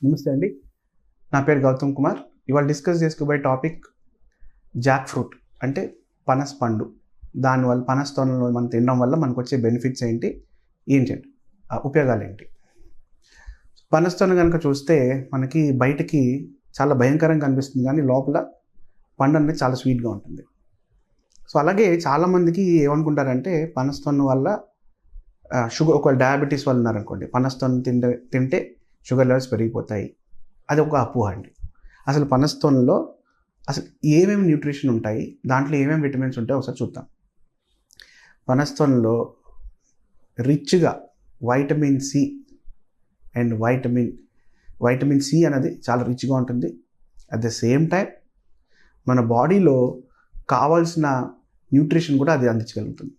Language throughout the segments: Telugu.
నమస్తే అండి. నా పేరు గౌతమ్ కుమార్. ఇవాళ డిస్కస్ చేసుకోబోయే టాపిక్ జాక్ ఫ్రూట్ అంటే పనస పండు. దానివల్ల పనస తొనలు మనం తినడం వల్ల మనకొచ్చే బెనిఫిట్స్ ఏంటి? ఏంటండి ఉపయోగాలేంటి? పనస తొన గనుక చూస్తే మనకి బయటకి చాలా భయంకరంగా కనిపిస్తుంది కానీ లోపల పండు అనేది చాలా స్వీట్‌గా ఉంటుంది. సో, అలాగే చాలామందికి ఏమనుకుంటారంటే పనస తొన వల్ల ఒకవేళ డయాబెటిస్ వాళ్ళు ఉన్నారనుకోండి, పనస తొన తింటే షుగర్ లెవెల్స్ పెరిగిపోతాయి. అది ఒక అపోహ అండి. అసలు పనస తొనలో అసలు ఏమేమి న్యూట్రిషన్ ఉంటాయి? దాంట్లో ఏమేమి విటమిన్స్ ఉంటాయో ఒకసారి చూద్దాం. పనస తొనలో రిచ్‌గా vitamin C and vitamin C అనేది చాలా రిచ్‌గా ఉంటుంది. అట్ ద సేమ్ టైం మన బాడీలో కావాల్సిన న్యూట్రిషన్ కూడా అది అందించగలుగుతుంది.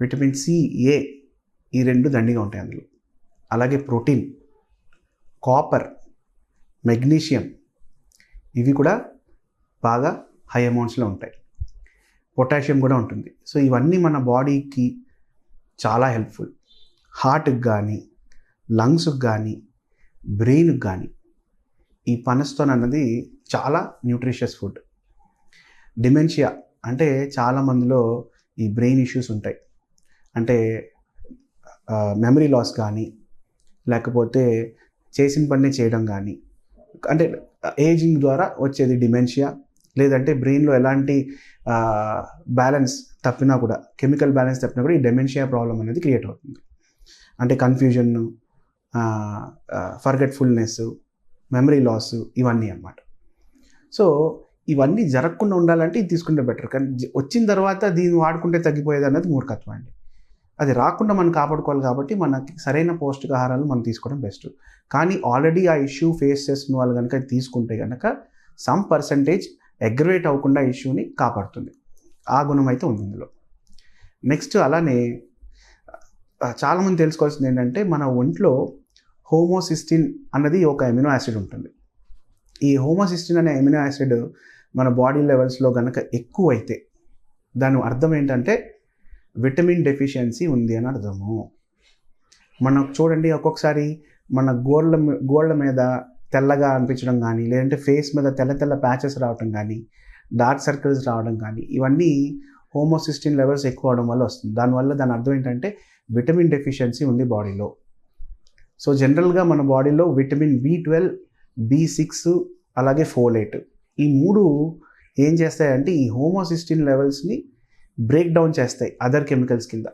విటమిన్ సి, ఏ ఈ 2 దండిగా ఉంటాయి అందులో. అలాగే ప్రోటీన్, కాపర్, మెగ్నీషియం ఇవి కూడా బాగా హై అమౌంట్స్లో ఉంటాయి. పొటాషియం కూడా ఉంటుంది. సో ఇవన్నీ మన బాడీకి చాలా హెల్ప్ఫుల్. హార్ట్కి కానీ, లంగ్స్కి కానీ, బ్రెయిన్కి కానీ ఈ పనస తొన అన్నది చాలా న్యూట్రిషియస్ ఫుడ్. డిమెన్షియా అంటే చాలామందిలో ఈ బ్రెయిన్ ఇష్యూస్ ఉంటాయి. అంటే మెమరీ లాస్ కానీ, లేకపోతే చేసిన పని చేయడం కానీ, అంటే ఏజింగ్ ద్వారా వచ్చేది డిమెన్షియా. లేదంటే బ్రెయిన్లో ఎలాంటి బ్యాలెన్స్ తప్పినా కూడా, కెమికల్ బ్యాలెన్స్ తప్పినా కూడా ఈ డిమెన్షియా ప్రాబ్లం అనేది క్రియేట్ అవుతుంది. అంటే కన్ఫ్యూజన్, ఫర్గెట్ఫుల్నెస్, మెమరీ లాస్ ఇవన్నీ అన్నమాట. సో ఇవన్నీ జరగకుండా ఉండాలంటే ఇది తీసుకుంటే బెటర్. కానీ వచ్చిన తర్వాత దీన్ని వాడుకుంటే తగ్గిపోయేది అన్నది మూర్ఖత్వం అండి. అది రాకుండా మనం కాపాడుకోవాలి కాబట్టి మనకి సరైన పౌష్టికాహారాలు మనం తీసుకోవడం బెస్ట్. కానీ ఆల్రెడీ ఆ ఇష్యూ ఫేస్ చేస్తున్న వాళ్ళు కనుక తీసుకుంటే కనుక సమ్ పర్సంటేజ్ అగ్రవేట్ అవ్వకుండా ఇష్యూని కాపాడుతుంది. ఆ గుణం అయితే ఉంది ఇందులో. నెక్స్ట్ అలానే చాలామంది తెలుసుకోవాల్సింది ఏంటంటే మన ఒంట్లో హోమోసిస్టిన్ అన్నది ఒక అమినో యాసిడ్ ఉంటుంది. ఈ హోమోసిస్టిన్ అనే అమినో యాసిడ్ మన బాడీ లెవెల్స్లో కనుక ఎక్కువైతే దాని అర్థం ఏంటంటే విటమిన్ డెఫిషియన్సీ ఉంది అని అర్థము. మనం చూడండి, ఒక్కొక్కసారి మన గోళ్ళ మీద తెల్లగా అనిపించడం కానీ, లేదంటే ఫేస్ మీద తెల్ల తెల్ల ప్యాచెస్ రావడం కానీ, డార్క్ సర్కిల్స్ రావడం కానీ, ఇవన్నీ హోమోసిస్టిన్ లెవెల్స్ ఎక్కువ అవడం వల్ల వస్తుంది. దాని అర్థం ఏంటంటే విటమిన్ డెఫిషియన్సీ ఉంది బాడీలో. సో జనరల్గా మన బాడీలో విటమిన్ B12, B6 అలాగే ఫోలేట్ ఈ 3 ఏం చేస్తాయంటే ఈ హోమోసిస్టిన్ లెవెల్స్ని బ్రేక్ డౌన్ చేస్తాయి అదర్ కెమికల్స్ కింద.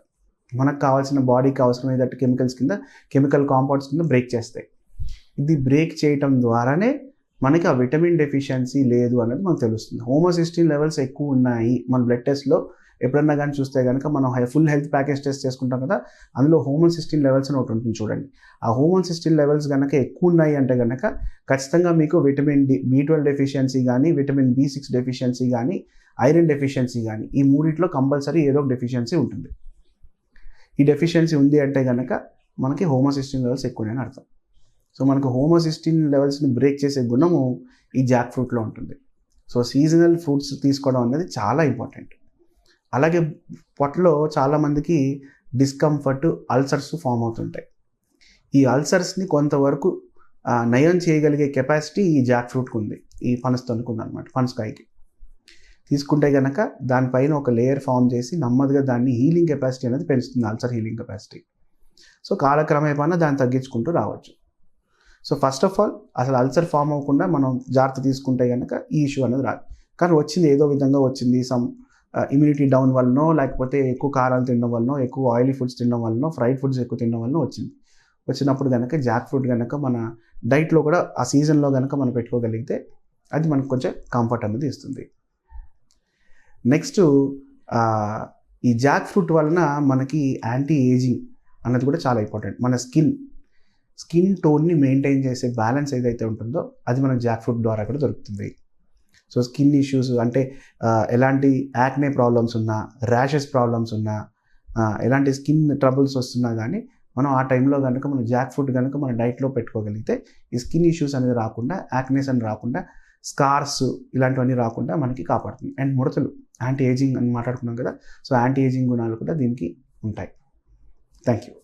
మనకు కావాల్సిన బాడీకి అవసరమయ్యేటట్టు కెమికల్స్ కింద, కెమికల్ కాంపౌండ్స్ కింద బ్రేక్ చేస్తాయి. ఇది బ్రేక్ చేయటం ద్వారానే మనకి ఆ విటమిన్ డెఫిషియన్సీ లేదు అనేది మనకు తెలుస్తుంది. హోమోసిస్టిన్ లెవెల్స్ ఎక్కువ ఉన్నాయి మన బ్లడ్ టెస్ట్లో ఎప్పుడన్నా కానీ చూస్తే కనుక మనం ఫుల్ హెల్త్ ప్యాకేజ్ టెస్ట్ చేసుకుంటాం కదా, అందులో హోమోసిస్టిన్ లెవెల్స్ అని ఒకటి ఉంటుంది చూడండి. ఆ హోమోసిస్టిన్ లెవెల్స్ కనుక ఎక్కువ ఉన్నాయి అంటే కనుక ఖచ్చితంగా మీకు విటమిన్ B12 డెఫిషియన్సీ కానీ, విటమిన్ B6 డెఫిషియన్సీ కానీ, ఐరన్ డెఫిషియన్సీ కానీ ఈ మూడిట్లో కంపల్సరీ ఏదో ఒక డెఫిషియన్సీ ఉంటుంది. ఈ డెఫిషియన్సీ ఉంది అంటే కనుక మనకి హోమోసిస్టిన్ లెవెల్స్ ఎక్కువని అర్థం. సో మనకు హోమోసిస్టిన్ లెవెల్స్ని బ్రేక్ చేసే గుణము ఈ జాక్ ఫ్రూట్లో ఉంటుంది. సో సీజనల్ ఫ్రూట్స్ తీసుకోవడం అనేది చాలా ఇంపార్టెంట్. అలాగే పొట్టలో చాలామందికి డిస్కంఫర్ట్, అల్సర్స్ ఫామ్ అవుతుంటాయి. ఈ అల్సర్స్ని కొంతవరకు నయం చేయగలిగే కెపాసిటీ ఈ జాక్ ఫ్రూట్కి ఉంది, ఈ పనసతొనకు ఉందన్నమాట. పనసకాయకి తీసుకుంటే కనుక దానిపైన ఒక లేయర్ ఫామ్ చేసి నెమ్మదిగా దాన్ని హీలింగ్ కెపాసిటీ అనేది పెంచుతుంది, అల్సర్ హీలింగ్ కెపాసిటీ. సో కాలక్రమేపా దాన్ని తగ్గించుకుంటూ రావచ్చు. సో ఫస్ట్ ఆఫ్ ఆల్ అసలు అల్సర్ ఫామ్ అవ్వకుండా మనం జాగ్రత్త తీసుకుంటే కనుక ఈ ఇష్యూ అనేది రాదు. కానీ వచ్చింది ఏదో విధంగా వచ్చింది, సమ్ ఇమ్యూనిటీ డౌన్ వల్లనో, లేకపోతే ఎక్కువ కారాలు తినడం వల్లనో, ఎక్కువ ఆయిలీ ఫుడ్స్ తినడం వల్లనో, ఫ్రైడ్ ఫుడ్స్ ఎక్కువ తినడం వల్లనో వచ్చినప్పుడు కనుక జాక్ ఫ్రూట్ కనుక మన డైట్లో కూడా ఆ సీజన్లో కనుక మనం పెట్టుకోగలిగితే అది మనకు కొంచెం కంఫర్ట్ అనేది ఇస్తుంది. నెక్స్ట్ ఈ జాక్ ఫ్రూట్ వలన మనకి యాంటీ ఏజింగ్ అన్నది కూడా చాలా ఇంపార్టెంట్. మన స్కిన్ టోన్ని మెయింటైన్ చేసే బ్యాలెన్స్ ఏదైతే ఉంటుందో అది మనకు జాక్ ఫ్రూట్ ద్వారా కూడా దొరుకుతుంది. సో స్కిన్ ఇష్యూస్ అంటే ఎలాంటి యాక్నే ప్రాబ్లమ్స్ ఉన్నా, ర్యాషెస్ ప్రాబ్లమ్స్ ఉన్నా, ఎలాంటి స్కిన్ ట్రబుల్స్ వస్తున్నా కానీ మనం ఆ టైంలో కనుక మనం జాక్ ఫ్రూట్ కనుక మన డైట్లో పెట్టుకోగలిగితే ఈ స్కిన్ ఇష్యూస్ అనేది రాకుండా, యాక్నేస్ అని రాకుండా, స్కార్స్ ఇలాంటివన్నీ రాకుండా మనకి కాపాడుతుంది. అండ్ ముడతలు, యాంటీ ఏజింగ్ అని మాట్లాడుకున్నాం కదా, సో యాంటీ ఏజింగ్ గుణాలు కూడా దీనికి ఉంటాయి. Thank you.